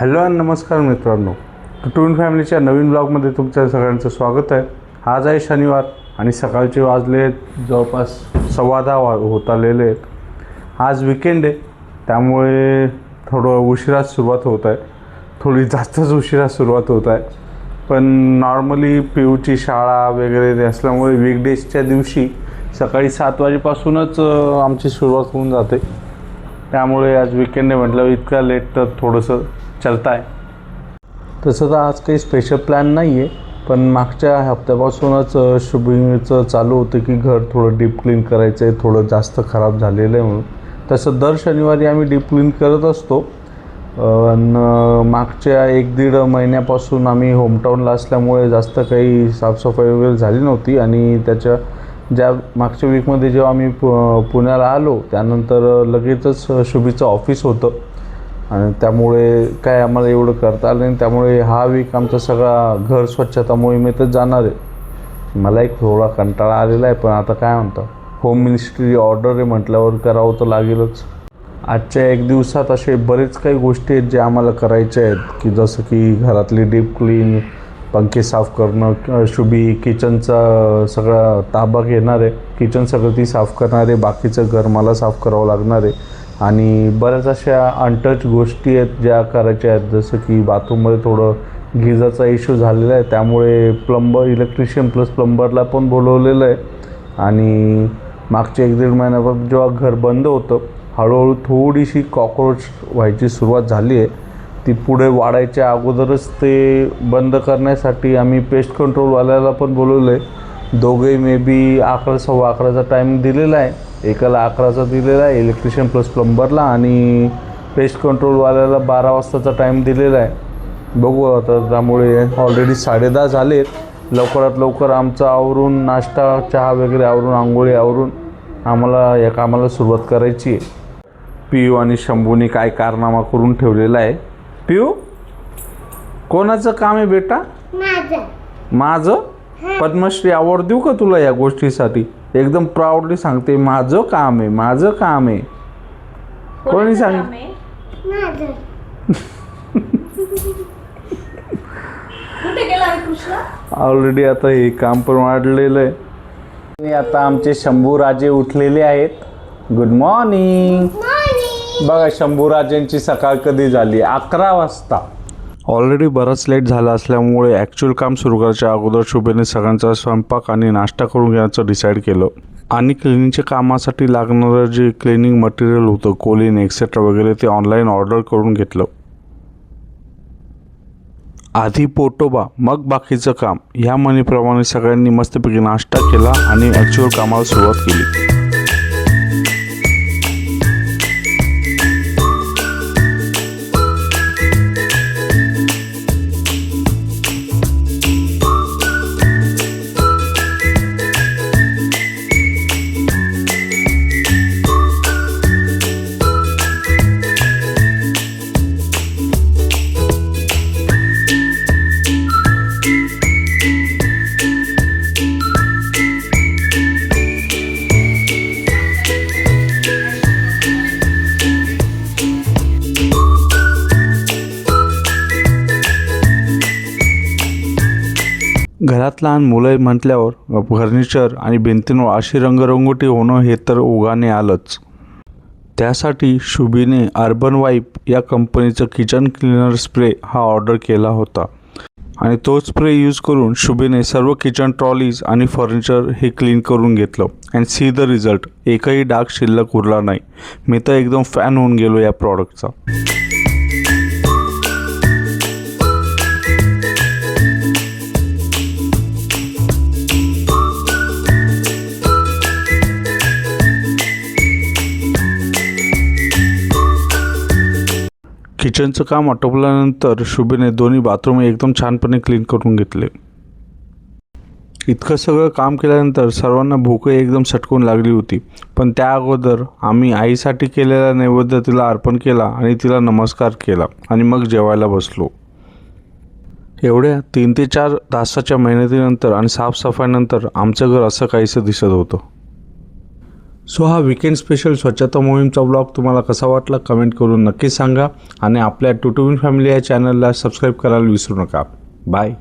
Hello आणि नमस्कार मित्रांनो, ट्विन फॅमिलीच्या नवीन ब्लॉगमध्ये तुमच्या सगळ्यांचं स्वागत आहे. आज आहे शनिवार आणि सकाळचे वाजले जवळपास 10:15 होत आलेले आहेत. आज विकेंड आहे, त्यामुळे थोडं उशिरा सुरुवात होत आहे. थोडी जास्तच उशिरा सुरुवात होत आहे. पण नॉर्मली पीयूची शाळा वगैरे असल्यामुळे वीकडेजच्या दिवशी सकाळी 7 वाजेपासूनच आमची सुरुवात होऊन जाते. त्यामुळे आज विकेंड आहे म्हटलं इतका लेट तर थोडंसं चलता आहे. तसं तर आज काही स्पेशल प्लॅन नाही आहे, पण मागच्या हप्त्यापासूनच शुभिंगचं चालू होतं की घर थोडं डीप क्लीन करायचं आहे, थोडं जास्त खराब झालेलं आहे म्हणून. तसं दर शनिवारी आम्ही डीप क्लीन करत असतो. मागच्या 1-1.5 महिन्यापासून आम्ही होमटाऊनला असल्यामुळे जास्त काही साफसफाई वगैरे झाली नव्हती. आणि त्याच्या ज्या मागच्या वीकमध्ये जेव्हा आम्ही पुण्याला आलो त्यानंतर लगेचच शुभीचं ऑफिस होतं आणि त्यामुळे काय आम्हाला एवढं करता आलं नाही. त्यामुळे हा वीक आमचा सगळा घर स्वच्छता मोहिमेतच जाणार आहे. मला एक थोडा कंटाळा आलेला आहे, पण आता काय म्हणतं, होम मिनिस्ट्री ऑर्डर आहे म्हटल्यावर करावं तर लागेलच. आजच्या 1 दिवसात असे बरेच काही गोष्टी आहेत जे आम्हाला करायच्या आहेत, की जसं की घरातली डीप क्लीन, पंखे साफ करणं, शुभी किचनचा सगळा ताबा घेणार आहे, किचन सगळं ती साफ करणार आहे, बाकीचं घर मला साफ करावं लागणार आहे. आणि बऱ्याच अशा अनटच गोष्टी आहेत ज्या करायच्या आहेत. जसं की बाथरूममध्ये थोडं गिजाचा इश्यू झालेला आहे, त्यामुळे इलेक्ट्रिशियन प्लस प्लंबरला पण बोलवलेलं आहे. आणि मागच्या 1-1.5 महिन्यापासून जेव्हा घर बंद होतं, हळूहळू थोडीशी कॉक्रोच व्हायची सुरुवात झाली आहे. ती पुढे वाढायच्या अगोदरच ते बंद करण्यासाठी आम्ही पेस्ट कंट्रोलवाल्याला पण बोलवलं आहे. दोघे मे बी 11-11:15 टाईम दिलेला आहे. एकाला 11चा दिलेला आहे इलेक्ट्रिशियन प्लस प्लंबरला, आणि पेस्ट कंट्रोलवाल्याला 12 वाजताचा टाईम दिलेला आहे. बघू आता. त्यामुळे ऑलरेडी 10:30 झालेत. लवकरात लवकर आमचं आवरून, नाश्ता चहा वगैरे आवरून, आंघोळी आवरून आम्हाला या कामाला सुरुवात करायची आहे. पियू आणि शंभूने काय कारनामा करून ठेवलेला आहे. पियू, कोणाचं काम आहे बेटा? माझं. पद्मश्री अवॉर्ड देऊ का तुला या गोष्टीसाठी? एकदम प्राऊडली सांगते, माझं काम आहे, माझं काम आहे. कोणी सांग ऑलरेडी आता हे काम पण वाढलेलं आहे. आता आमचे शंभू राजे उठलेले आहेत. Good morning. बघा, शंभू राजेंची सकाळ कधी झाली? 11 वाजता. ऑलरेडी बराच लेट झाला असल्यामुळे ॲक्च्युअल काम सुरू करायच्या अगोदर शुभेने सगळ्यांचा स्वयंपाक आणि नाश्ता करून घेण्याचं डिसाईड केलं. आणि क्लिनिंगच्या कामासाठी लागणारं जे क्लिनिंग मटेरियल होतं, कोलिन एक्सेट्रा वगैरे, ते ऑनलाईन ऑर्डर करून घेतलं. आधी पोटोबा मग बाकीचं काम, ह्या म्हणीप्रमाणे सगळ्यांनी मस्तपैकी नाश्ता केला आणि ॲक्च्युअल कामाला सुरुवात केली. घरात लहान मुलं म्हटल्यावर फर्निचर आणि भिंतींवर अशी रंगरंगोटी होणं हे तर ओघाने आलंच. त्यासाठी शुभीने अर्बन वाईप या कंपनीचं किचन क्लीनर स्प्रे हा ऑर्डर केला होता. आणि तो स्प्रे यूज करून शुभीने सर्व किचन ट्रॉलीज आणि फर्निचर हे क्लीन करून घेतलं. अँड सी द रिझल्ट, एकही डाग शिल्लक उरला नाही. मी तर एकदम फॅन होऊन गेलो या प्रॉडक्टचा. किचनचं काम आटोपल्यानंतर शुभीने दोन्ही बाथरूम एकदम छानपणे क्लीन करून घेतले. इतकं सगळं काम केल्यानंतर सर्वांना भूकही एकदम सटकून लागली होती. पण त्या अगोदर आम्ही आईसाठी केलेला नैवेद्य तिला अर्पण केला आणि तिला नमस्कार केला आणि मग जेवायला बसलो. एवढ्या 3 ते 4 तासाच्या मेहनतीनंतर आणि साफसफाईनंतर आमचं घर असं काहीसं दिसत होतं. सो हा वीकेंड स्पेशल स्वच्छता मोहीमचा ब्लॉग तुम्हाला कसा वाटला कमेंट करून नक्की सांगा आणि आपल्या टुटुबिन फॅमिली या चॅनलला सबस्क्राईब करायला विसरू नका. बाय.